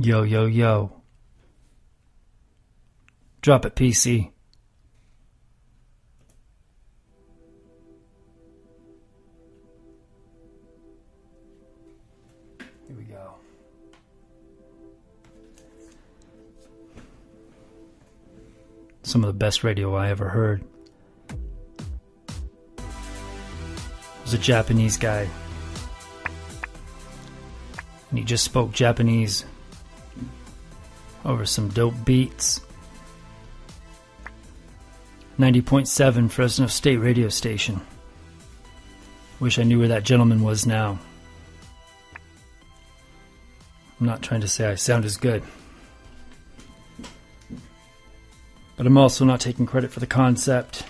Yo, yo, yo. Drop it, PC. Here we go. Some of the best radio I ever heard. It was a Japanese guy. And he just spoke Japanese over some dope beats. 90.7 Fresno State radio station. Wish I knew where that gentleman was now. I'm not trying to say I sound as good. But I'm also not taking credit for the concept.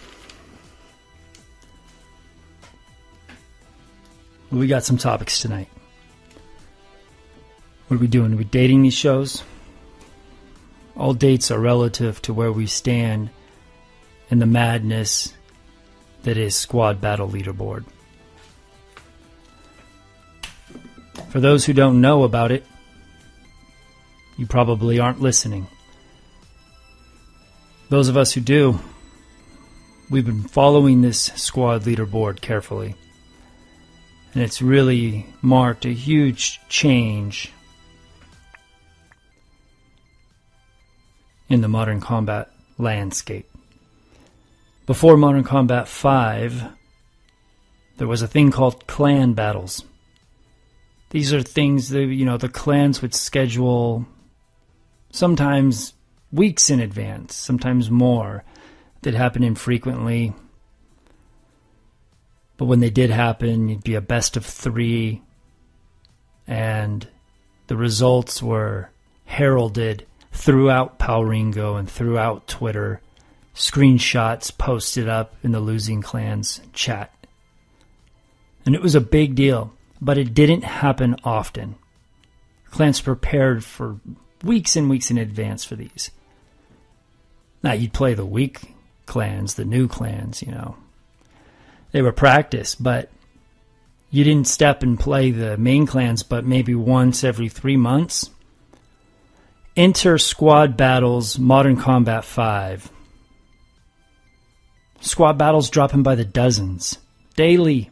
We got some topics tonight. What are we doing? Are we dating these shows? All dates are relative to where we stand in the madness that is Squad Battle Leaderboard. For those who don't know about it, you probably aren't listening. Those of us who do, we've been following this Squad Leaderboard carefully. And it's really marked a huge change in the Modern Combat landscape. Before Modern Combat 5, there was a thing called clan battles. These are things that, the clans would schedule sometimes weeks in advance, sometimes more. That happened infrequently. But when they did happen, it'd be a best of 3. And the results were heralded throughout Poweringo and throughout Twitter. Screenshots posted up in the Losing Clans chat. And it was a big deal, but it didn't happen often. Clans prepared for weeks and weeks in advance for these. Now, you'd play the weak clans, the new clans, They were practiced, but you didn't step and play the main clans but maybe once every 3 months. Enter Squad Battles Modern Combat 5. Squad battles dropping by the dozens. Daily.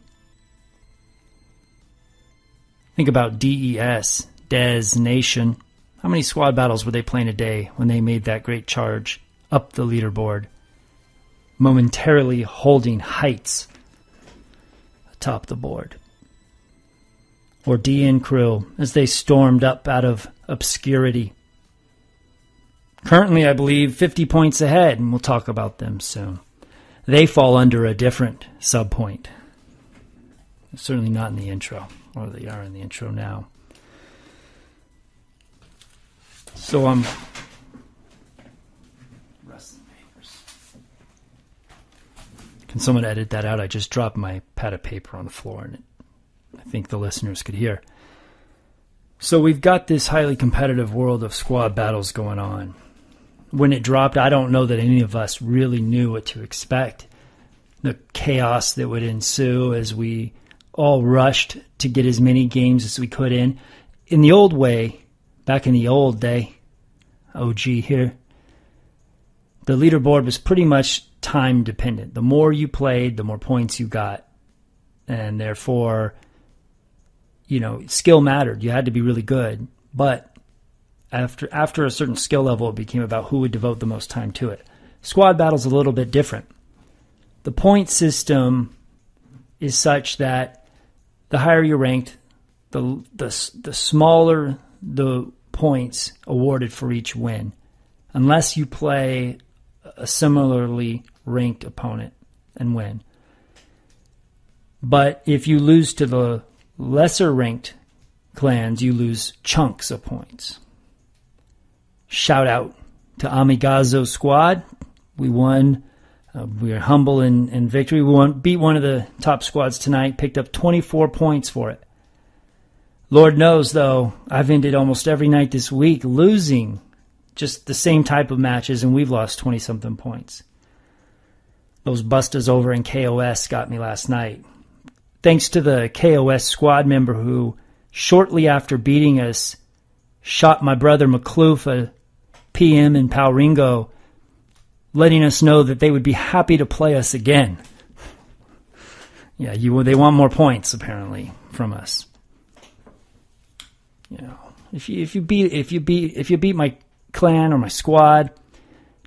Think about DES, Des Nation. How many squad battles were they playing a day when they made that great charge up the leaderboard? Momentarily holding heights atop the board. Or DN Crew as they stormed up out of obscurity. Currently, I believe, 50 points ahead, and we'll talk about them soon. They fall under a different subpoint. Certainly not in the intro, or they are in the intro now. So I'm resting papers. Can someone edit that out? I just dropped my pad of paper on the floor, and I think the listeners could hear. So we've got this highly competitive world of squad battles going on. When it dropped, I don't know that any of us really knew what to expect. The chaos that would ensue as we all rushed to get as many games as we could in. In the old way, back in the old day, OG here, the leaderboard was pretty much time dependent. The more you played, the more points you got. And therefore, skill mattered. You had to be really good. But after a certain skill level, it became about who would devote the most time to it. Squad battle's a little bit different. The point system is such that the higher you're ranked, the smaller the points awarded for each win, unless you play a similarly ranked opponent and win. But if you lose to the lesser ranked clans, you lose chunks of points. Shout out to Amigazo Squad. We won. We are humble in victory. We beat one of the top squads tonight, picked up 24 points for it. Lord knows, though, I've ended almost every night this week losing just the same type of matches, and we've lost 20-something points. Those bustas over in KOS got me last night. Thanks to the KOS squad member who, shortly after beating us, shot my brother McCloof a PM in Pauringo, letting us know that they would be happy to play us again. Yeah, they want more points apparently from us. You know, if you beat my clan or my squad,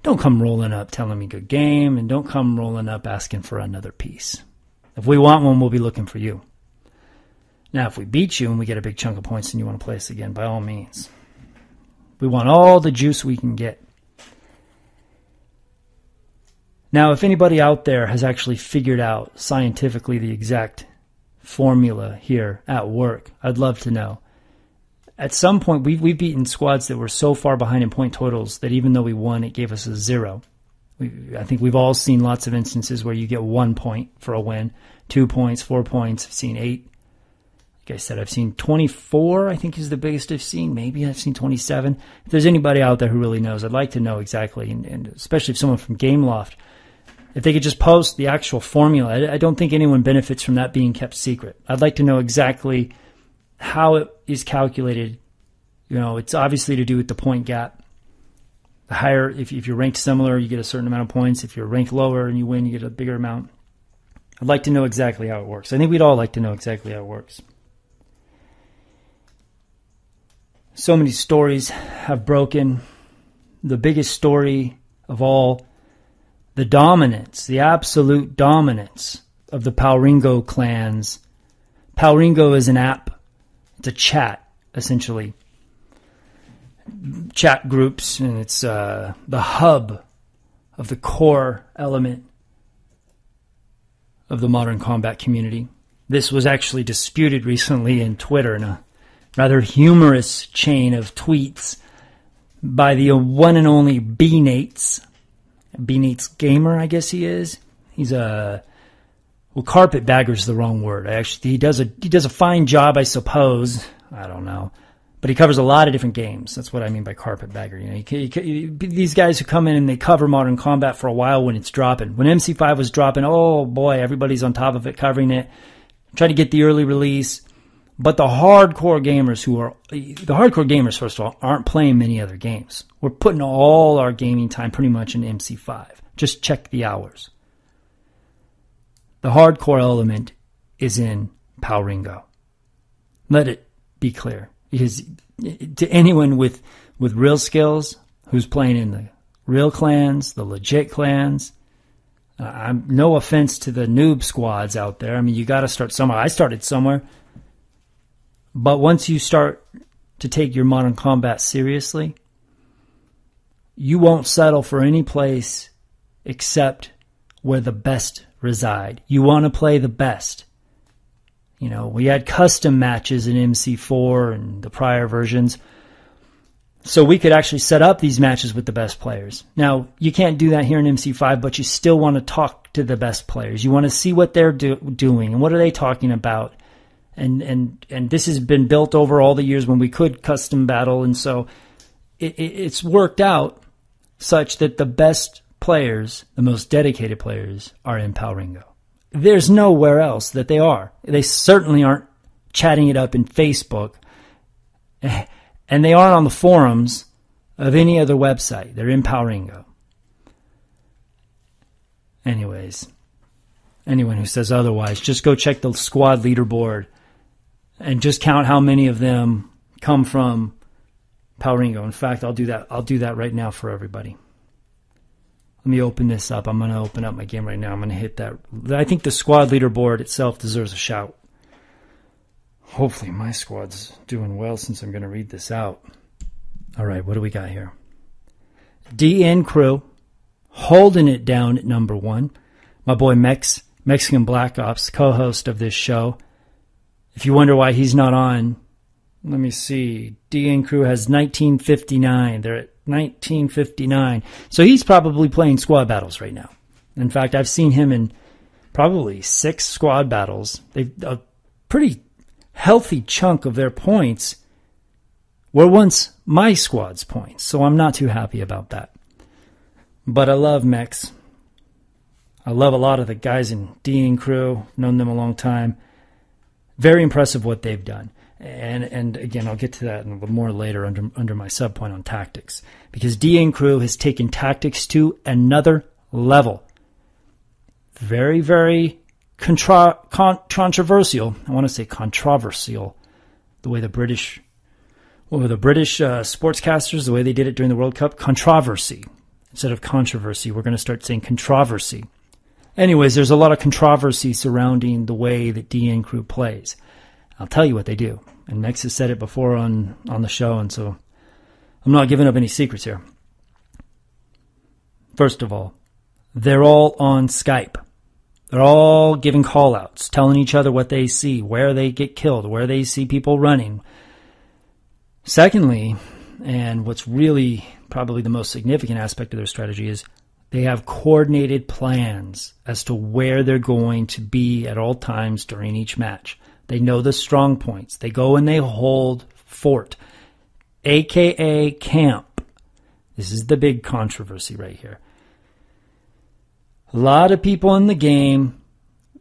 don't come rolling up telling me good game, and don't come rolling up asking for another piece. If we want one, we'll be looking for you. Now, if we beat you and we get a big chunk of points and you want to play us again, by all means. We want all the juice we can get. Now, if anybody out there has actually figured out scientifically the exact formula here at work, I'd love to know. At some point, we've beaten squads that were so far behind in point totals that even though we won, it gave us a 0. I think we've all seen lots of instances where you get 1 point for a win, 2 points, 4 points. I've seen 8. Like I said, I've seen 24, I think is the biggest I've seen. Maybe I've seen 27. If there's anybody out there who really knows, I'd like to know exactly, and especially if someone from Gameloft, if they could just post the actual formula. I don't think anyone benefits from that being kept secret. I'd like to know exactly how it is calculated. You know, it's obviously to do with the point gap. The higher, if you're ranked similar, you get a certain amount of points. If you're ranked lower and you win, you get a bigger amount. I'd like to know exactly how it works. I think we'd all like to know exactly how it works. So many stories have broken. The biggest story of all, the dominance, the absolute dominance of the Pauringo clans. Pauringo is an app. It's a chat, essentially. Chat groups, and it's the hub of the core element of the modern combat community. This was actually disputed recently in Twitter in a rather humorous chain of tweets by the one and only B-Nates. B-Nates Gamer, I guess he is. He's a... Well, carpetbagger's the wrong word. Actually, he does a fine job, I suppose. I don't know. But he covers a lot of different games. That's what I mean by carpetbagger. You know, these guys who come in and they cover Modern Combat for a while when it's dropping. When MC5 was dropping, oh boy, everybody's on top of it, covering it, trying to get the early release. But the hardcore gamers, first of all, aren't playing many other games. We're putting all our gaming time pretty much in MC5. Just check the hours. The hardcore element is in Pauringo. Let it be clear. Because to anyone with real skills who's playing in the real clans, the legit clans, I'm no offense to the noob squads out there. I mean, you got to start somewhere. I started somewhere. But once you start to take your Modern Combat seriously, you won't settle for any place except where the best reside. You want to play the best. You know, we had custom matches in MC4 and the prior versions, so we could actually set up these matches with the best players. Now, you can't do that here in MC5, but you still want to talk to the best players. You want to see what they're doing and what are they talking about. And this has been built over all the years when we could custom battle, and so it's worked out such that the best players, the most dedicated players, are in Pauringo. There's nowhere else that they are. They certainly aren't chatting it up in Facebook, and they aren't on the forums of any other website. They're in Pauringo. Anyways, anyone who says otherwise, just go check the squad leaderboard and just count how many of them come from Pauringo. In fact, I'll do that. I'll do that right now for everybody. Let me open this up. I'm going to open up my game right now. I'm going to hit that. I think the squad leaderboard itself deserves a shout. Hopefully my squad's doing well since I'm going to read this out. All right, what do we got here? DN Crew, holding it down at number 1. My boy Mexican Black Ops, co-host of this show. If you wonder why he's not on, let me see. DN Crew has 1959. They're at 1959. So he's probably playing squad battles right now. In fact, I've seen him in probably 6 squad battles. A pretty healthy chunk of their points were once my squad's points. So I'm not too happy about that. But I love Mex. I love a lot of the guys in DN Crew. Known them a long time. Very impressive what they've done. And again, I'll get to that a little more later under my subpoint on tactics, because D and crew has taken tactics to another level. Very, very controversial. I want to say controversial, the way the British sportscasters, the way they did it during the World Cup. Controversy instead of controversy. We're going to start saying controversy. Anyways, there's a lot of controversy surrounding the way that D and crew plays. I'll tell you what they do. And Mex has said it before on the show, and so I'm not giving up any secrets here. First of all, they're all on Skype. They're all giving call-outs, telling each other what they see, where they get killed, where they see people running. Secondly, and what's really probably the most significant aspect of their strategy is they have coordinated plans as to where they're going to be at all times during each match. They know the strong points. They go and they hold fort, a.k.a. camp. This is the big controversy right here. A lot of people in the game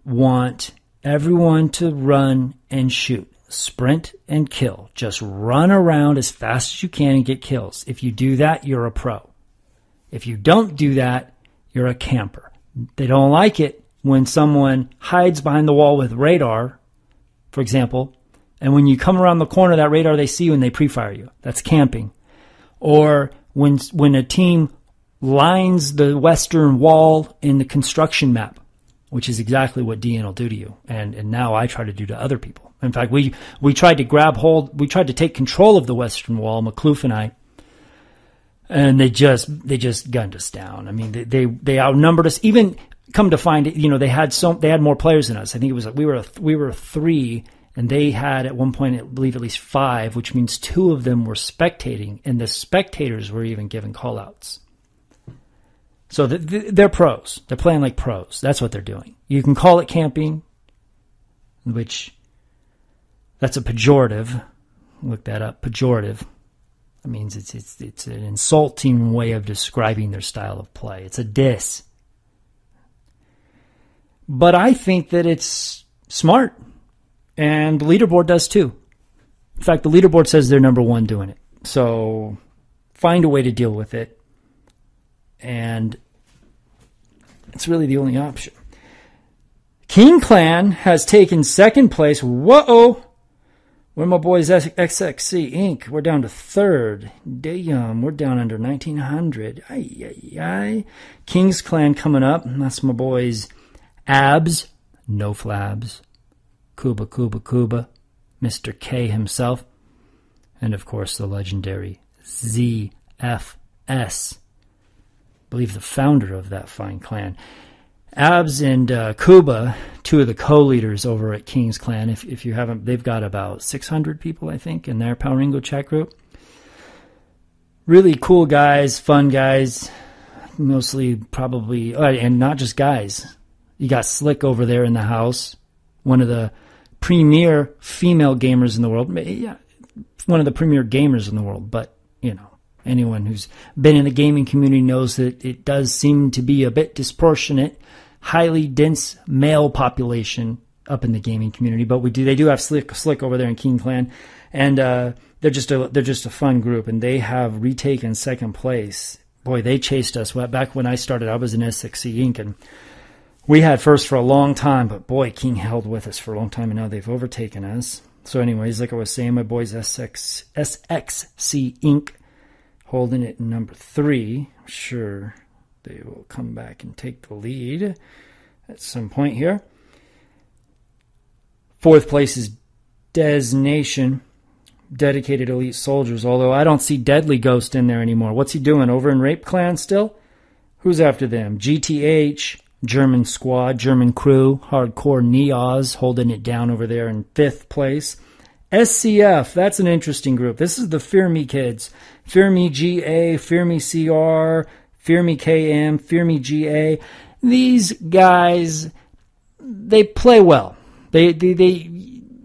want everyone to run and shoot, sprint and kill. Just run around as fast as you can and get kills. If you do that, you're a pro. If you don't do that, you're a camper. They don't like it when someone hides behind the wall with radar, for example, and when you come around the corner of that radar, they see you and they pre-fire you. That's camping. Or when a team lines the western wall in the construction map, which is exactly what DN will do to you. And now I try to do to other people. In fact, we tried to we tried to take control of the western wall, McCloof and I, and they just gunned us down. I mean, they outnumbered us. Even come to find it, they had more players than us. I think it was like we were 3, and they had at one point, I believe, at least 5, which means 2 of them were spectating, and the spectators were even given call-outs. So they're pros. They're playing like pros. That's what they're doing. You can call it camping, which that's a pejorative. Look that up. Pejorative. That means it's an insulting way of describing their style of play. It's a diss. But I think that it's smart, and the leaderboard does too. In fact, the leaderboard says they're number 1 doing it. So find a way to deal with it, and it's really the only option. King Clan has taken 2nd place. Whoa! Where my boys XXC Inc. We're down to 3rd. Damn, we're down under 1900. Ay. King's Clan coming up. That's my boys Abs, No Flabs, Kuba, Mr. K himself, and of course the legendary ZFS. I believe the founder of that fine clan. Abs and Kuba, 2 of the co-leaders over at King's Clan. If you haven't, they've got about 600 people, I think, in their Poweringo chat group. Really cool guys, fun guys, mostly probably, and not just guys. You got Slick over there in the house, one of the premier female gamers in the world. Yeah, one of the premier gamers in the world, but, anyone who's been in the gaming community knows that it does seem to be a bit disproportionate, highly dense male population up in the gaming community. But they do have Slick over there in King Clan, and they're just a fun group, and they have retaken 2nd place. Boy, they chased us. Back when I started, I was in SXC Inc. and we had first for a long time, but boy, King held with us for a long time, and now they've overtaken us. So anyways, like I was saying, my boys SXC Inc. holding it in number 3. I'm sure they will come back and take the lead at some point here. 4th place is Des Nation, Dedicated Elite Soldiers, although I don't see Deadly Ghost in there anymore. What's he doing, over in Rape Clan still? Who's after them? GTH, German Squad, German Crew, Hardcore Neoz holding it down over there in 5th place. SCF, that's an interesting group. This is the Fear Me kids. Fear Me GA, Fear Me CR, Fear Me KM, Fear Me GA. These guys, they play well. They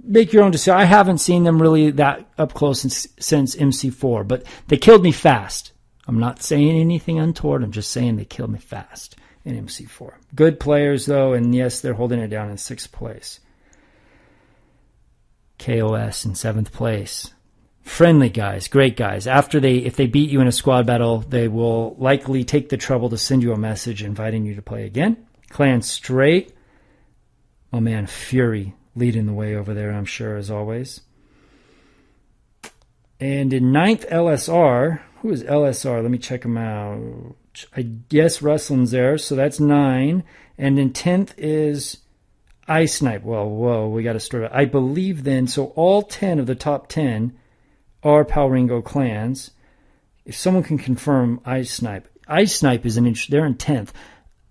make your own decision. I haven't seen them really that up close since MC4, but they killed me fast. I'm not saying anything untoward. I'm just saying they killed me fast in MC4. Good players, though, and yes, they're holding it down in 6th place. KOS in 7th place. Friendly guys, great guys. If they beat you in a squad battle, they will likely take the trouble to send you a message inviting you to play again. Clan Straight. Oh man, Fury leading the way over there, I'm sure, as always. And in 9th, LSR. Who is LSR? Let me check him out. I guess Wrestling's there, so that's 9. And in 10th is Ice Snipe. Well, whoa, we got to start. I believe then, so all 10 of the top 10 are Palringo clans. If someone can confirm Ice Snipe. Ice Snipe is they're in 10th.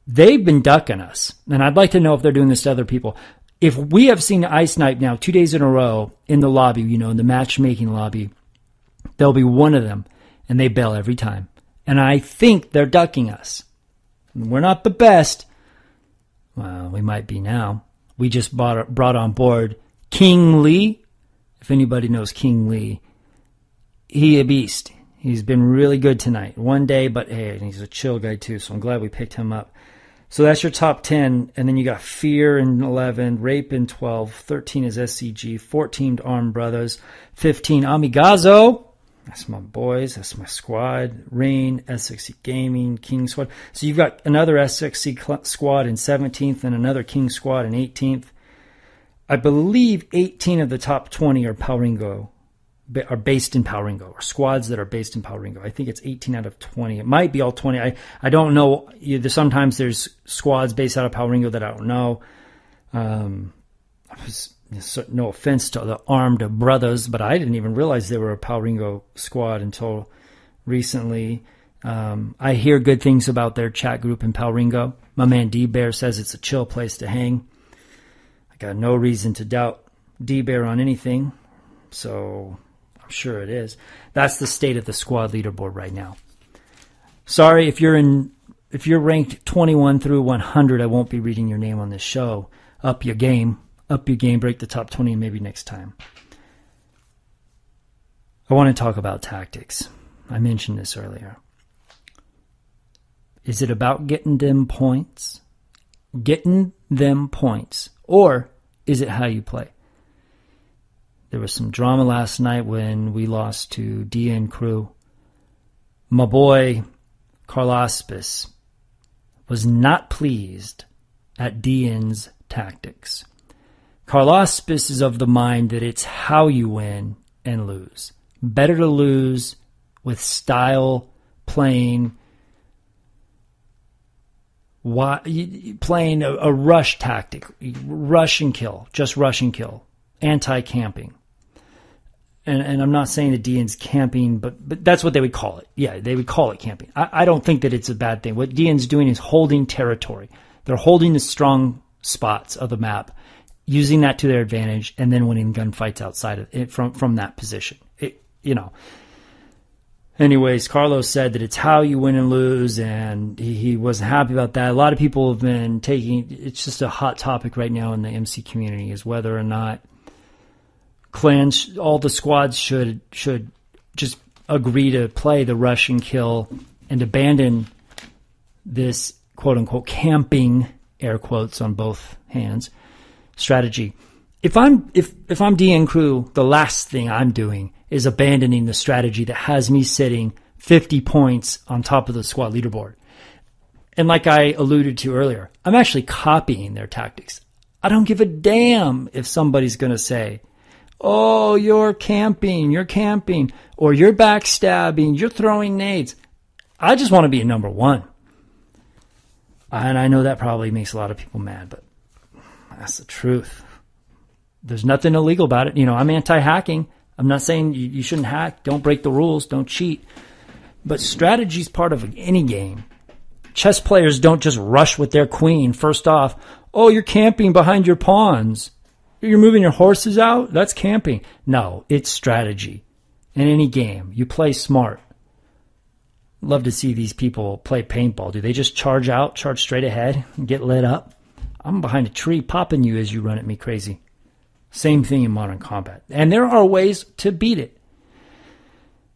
They've been ducking us, and I'd like to know if they're doing this to other people. If we have seen Ice Snipe now 2 days in a row in the lobby, in the matchmaking lobby, there'll be one of them, and they bail every time. And I think they're ducking us. We're not the best. Well, we might be now. We just brought on board King Lee. If anybody knows King Lee, he a beast. He's been really good tonight. One day, but hey, he's a chill guy too, so I'm glad we picked him up. So that's your top 10, and then you got Fear in 11, Rape in 12, 13 is SCG, 14 Armed Brothers, 15 Amigazo. That's my boys. That's my squad. Rain, SXC Gaming, King Squad. So you've got another SXC squad in 17th and another King squad in 18th. I believe 18 of the top 20 are Palringo, are based in Palringo, or squads that are based in Palringo. I think it's 18 out of 20. It might be all 20. I don't know. Sometimes there's squads based out of Palringo that I don't know. No offense to the Armed Brothers, but I didn't even realize they were a Palringo squad until recently. I hear good things about their chat group in Palringo. My man D-Bear says it's a chill place to hang. I got no reason to doubt D-Bear on anything, so I'm sure it is. That's the state of the squad leaderboard right now. Sorry, if you're ranked 21 through 100, I won't be reading your name on this show. Up your game, break the top 20 maybe next time. I want to talk about tactics. I mentioned this earlier. Is it about getting them points? Or is it how you play? There was some drama last night when we lost to DN Crew. My boy Carlaspis was not pleased at DN's tactics. Carlaspis is of the mind that it's how you win and lose. Better to lose with style, playing a rush tactic, rush and kill, just rush and kill, anti-camping. And I'm not saying that DN's camping, but that's what they would call it. Yeah, they would call it camping. I don't think that it's a bad thing. What DN's doing is holding territory. They're holding the strong spots of the map, using that to their advantage, and then winning gunfights outside of it from that position. Anyways, Carlos said that it's how you win and lose, and he wasn't happy about that. A lot of people have been it's just a hot topic right now in the MC community, is whether or not clans, all the squads should just agree to play the rush and kill and abandon this quote-unquote camping, air quotes on both hands, strategy. If I'm DN Crew, the last thing I'm doing is abandoning the strategy that has me sitting 50 points on top of the squad leaderboard. And like I alluded to earlier, I'm actually copying their tactics. I don't give a damn if somebody's going to say, oh, you're camping, or you're backstabbing, you're throwing nades. I just want to be a number one. And I know that probably makes a lot of people mad, but that's the truth. There's nothing illegal about it. I'm anti-hacking. I'm not saying you shouldn't hack. Don't break the rules. Don't cheat. But strategy is part of any game. Chess players don't just rush with their queen. First off, oh, you're camping behind your pawns. You're moving your horses out? That's camping. No, it's strategy. In any game, you play smart. Love to see these people play paintball. Do they just charge straight ahead, and get lit up? I'm behind a tree popping you as you run at me crazy. Same thing in Modern Combat. And there are ways to beat it.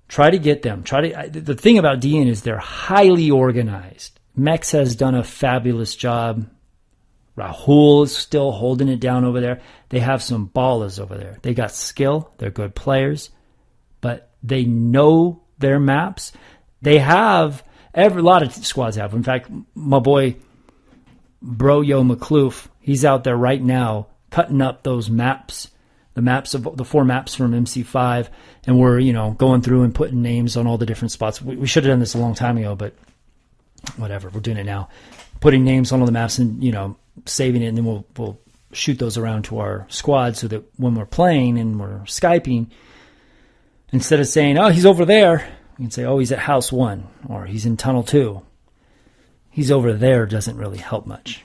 Try to get them. The thing about DN is they're highly organized. Mex has done a fabulous job Rahul is still holding it down over there. They have some ballers over there. They got skill. They're good players. But they know their maps. They have, a lot of squads have. In fact, my boy Broyo McCloof, he's out there right now cutting up those maps, the maps of the 4 maps from MC5, and we're, going through and putting names on all the different spots. We should have done this a long time ago, but whatever, we're doing it now. Putting names on all the maps and, saving it, and then we'll shoot those around to our squad so that when we're playing and we're Skyping, instead of saying, oh, he's over there, we can say, oh, he's at house 1, or he's in tunnel 2. He's over there doesn't really help much.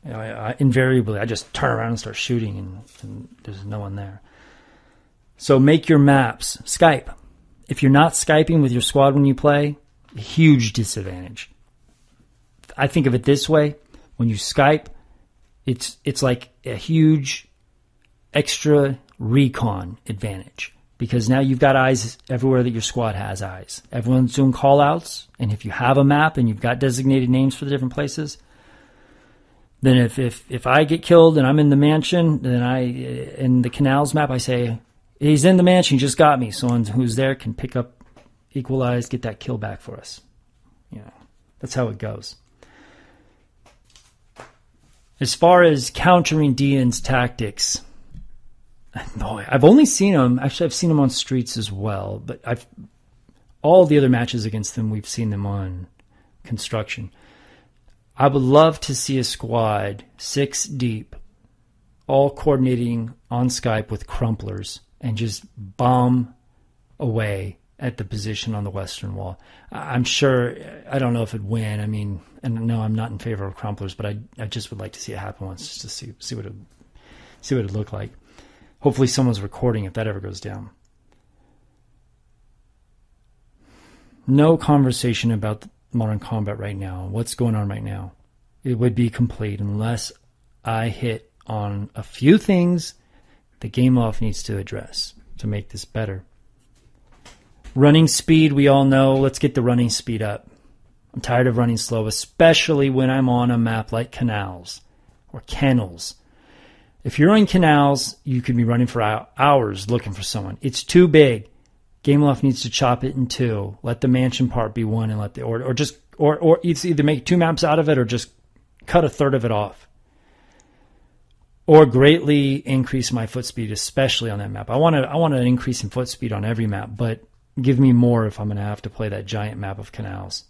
Invariably, I just turn around and start shooting, and there's no one there. So make your maps. Skype. If you're not Skyping with your squad when you play, huge disadvantage. I think of it this way. When you Skype, it's like a huge extra recon advantage. Because now you've got eyes everywhere that your squad has eyes. Everyone's doing call-outs, and if you have a map and you've got designated names for the different places, then if I get killed and I'm in the mansion, then in the canals map, I say, he's in the mansion, he just got me. Someone who's there can pick up, equalize, get that kill back for us. That's how it goes. As far as countering Dian's tactics, boy, I've only seen him. Actually, I've seen him on streets as well. But all the other matches against them, we've seen them on construction. I would love to see a squad 6 deep, all coordinating on Skype with crumplers and just bomb away at the position on the Western Wall. I'm sure, I don't know if it'd win. I mean, and no, I'm not in favor of crumplers, but I just would like to see it happen once just to see what it looked like. Hopefully someone's recording if that ever goes down. No conversation about Modern Combat right now. What's going on right now? It would be complete unless I hit on a few things that GameLoft needs to address to make this better. Running speed, we all know. Let's get the running speed up. I'm tired of running slow, especially when I'm on a map like Canals or Kennels. If you're in Canals, you could be running for hours looking for someone. It's too big. GameLoft needs to chop it in 2. Let the mansion part be 1, and let the or it's either make 2 maps out of it or just cut a third of it off. Or greatly increase my foot speed, especially on that map. I want an increase in foot speed on every map, but give me more if I'm going to have to play that giant map of Canals.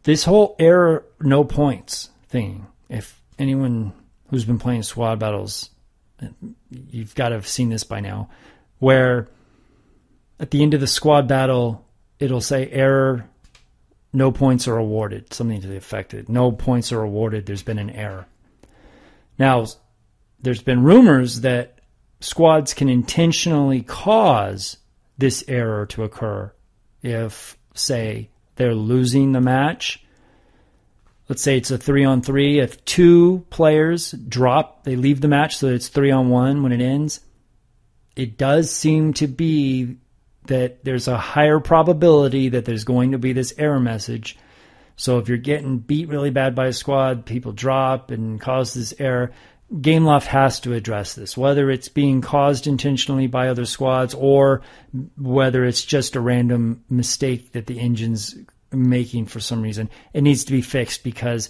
This whole error no points thing, if anyone who's been playing squad battles, you've got to have seen this by now, where at the end of the squad battle, it'll say error, no points are awarded, something to the effect that no points are awarded, there's been an error. Now, there's been rumors that squads can intentionally cause this error to occur if, say, they're losing the match. Let's say it's a 3-on-3. If 2 players drop, they leave the match, so it's 3-on-1 when it ends. It does seem to be that there's a higher probability that there's going to be this error message. So if you're getting beat really bad by a squad, people drop and cause this error, GameLoft has to address this, whether it's being caused intentionally by other squads or whether it's just a random mistake that the engine's making for some reason. It needs to be fixed because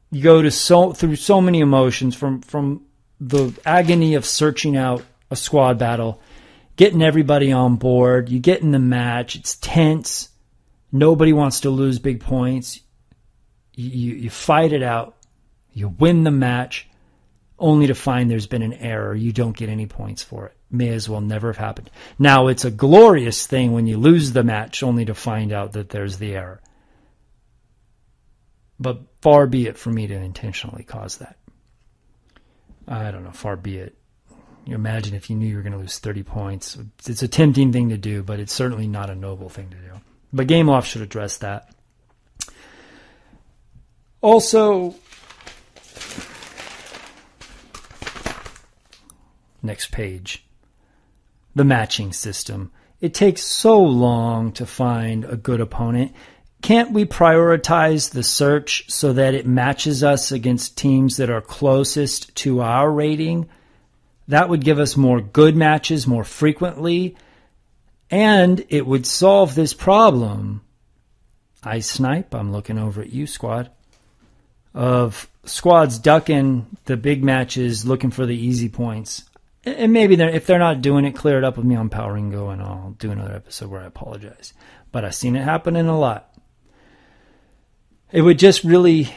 you go to through so many emotions from the agony of searching out a squad battle, getting everybody on board, you get in the match, it's tense, nobody wants to lose big points, you fight it out, you win the match, only to find there's been an error. You don't get any points for it. May as well never have happened. Now, it's a glorious thing when you lose the match only to find out that there's the error. But far be it for me to intentionally cause that. I don't know, far be it. You imagine if you knew you were going to lose 30 points. It's a tempting thing to do, but it's certainly not a noble thing to do. But GameLoft should address that. Also, next page. The matching system. It takes so long to find a good opponent. can't we prioritize the search so that it matches us against teams that are closest to our rating? That would give us more good matches more frequently, and it would solve this problem. I snipe, I'm looking over at you, squad, of squads ducking the big matches, looking for the easy points. And maybe if they're not doing it, clear it up with me on Poweringo, and I'll do another episode where I apologize. But I've seen it happening a lot. It would just really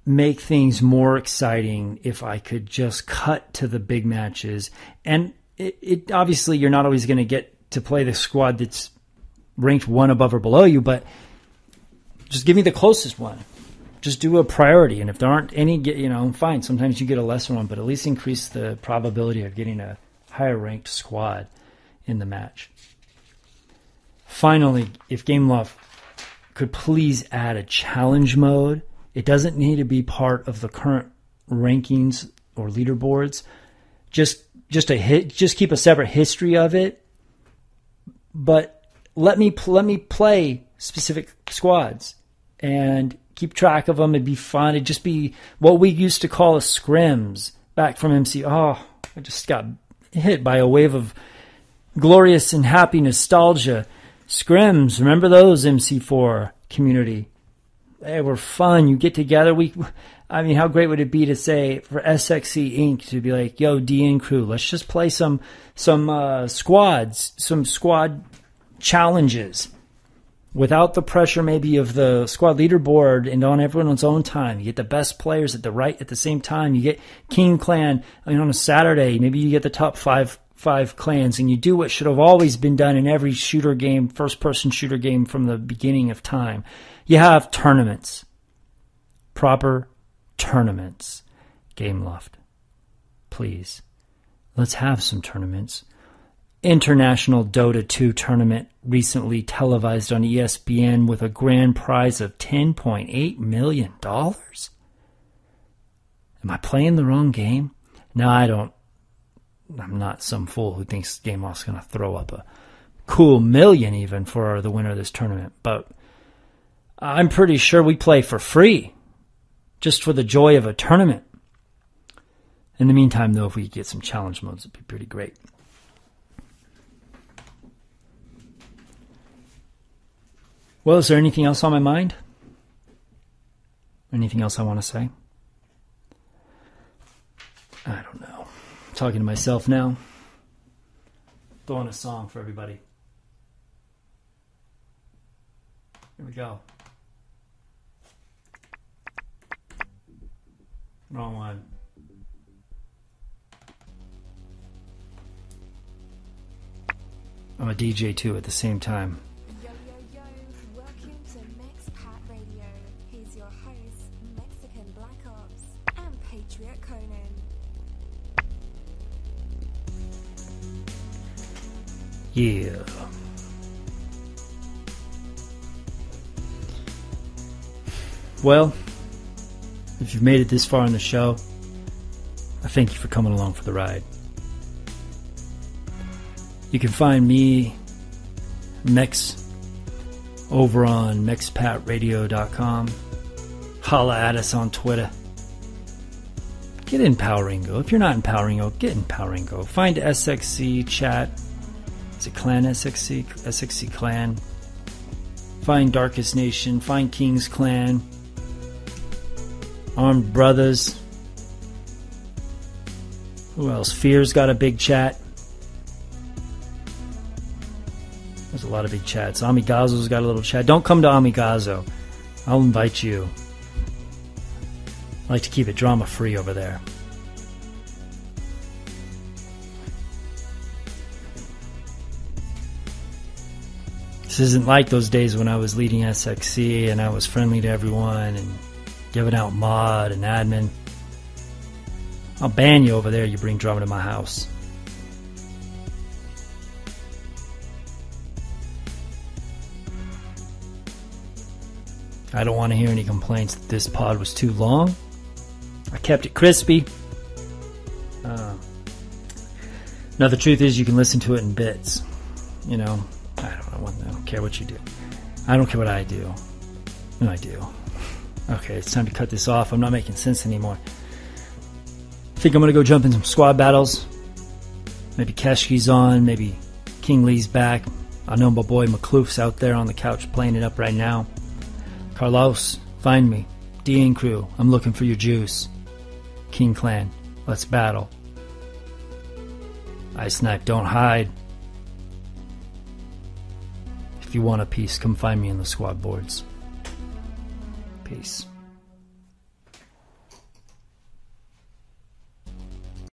make things more exciting if I could just cut to the big matches. And it obviously you're not always going to get to play the squad that's ranked one above or below you, but just give me the closest one. Just do a priority. And if there aren't any, fine. Sometimes you get a lesser one, but at least increase the probability of getting a higher ranked squad in the match. Finally, if Game Loft could please add a challenge mode. It doesn't need to be part of the current rankings or leaderboards. Just keep a separate history of it. But let me play specific squads and keep track of them. It'd be fun. It'd just be what we used to call a scrims back from MC. Oh, I just got hit by a wave of glorious and happy nostalgia. Scrims, remember those, MC4 community? They were fun. You get together. How great would it be to say for SXC Inc. to be like, yo, DN crew, let's just play some squads, some squad challenges without the pressure maybe of the squad leaderboard and on everyone's own time. You get the best players at the same time. You get King Clan on a Saturday. Maybe you get the top five clans, and you do what should have always been done in every shooter game, first-person shooter game from the beginning of time. You have tournaments. Proper tournaments. Game Loft. Please. Let's have some tournaments. International Dota 2 tournament recently televised on ESPN with a grand prize of $10.8 million. Am I playing the wrong game? No, I don't. I'm not some fool who thinks Game Loft's going to throw up a cool million even for the winner of this tournament. But I'm pretty sure we play for free, just for the joy of a tournament. In the meantime, though, if we could get some challenge modes, it'd be pretty great. Well, is there anything else on my mind? Anything else I want to say? I don't know. I'm talking to myself now. Throwing a song for everybody. Here we go. Wrong one. I'm a DJ too at the same time. Yo, yo, yo, welcome to MexPatRadio. Here's your host, Mexican Black Ops and Patriot Conan. Yeah. Well, if you've made it this far in the show, I thank you for coming along for the ride. You can find me, Mex, over on MexPatRadio.com. Holla at us on Twitter. Get in Poweringo. If you're not in Poweringo, get in Poweringo. Find SXC chat. Is it Clan SXC? SXC Clan. Find Darkest Nation. Find King's Clan. Armed Brothers. Who else? Fear's got a big chat. There's a lot of big chats. Amigazo's got a little chat. Don't come to Amigazo. I'll invite you. I like to keep it drama-free over there. This isn't like those days when I was leading SXC and I was friendly to everyone and giving out mod and admin. I'll ban you over there. You bring drama to my house. I don't want to hear any complaints that this pod was too long. I kept it crispy. No, the truth is you can listen to it in bits. You know, I don't care what you do. I don't care what I do. No, I do. Okay, it's time to cut this off. I'm not making sense anymore. I think I'm going to go jump in some squad battles. Maybe Keshki's on. Maybe King Lee's back. I know my boy McCloof's out there on the couch playing it up right now. Carlos, find me. D and crew, I'm looking for your juice. King Clan, let's battle. I Snipe, don't hide. If you want a piece, come find me in the squad boards. Peace.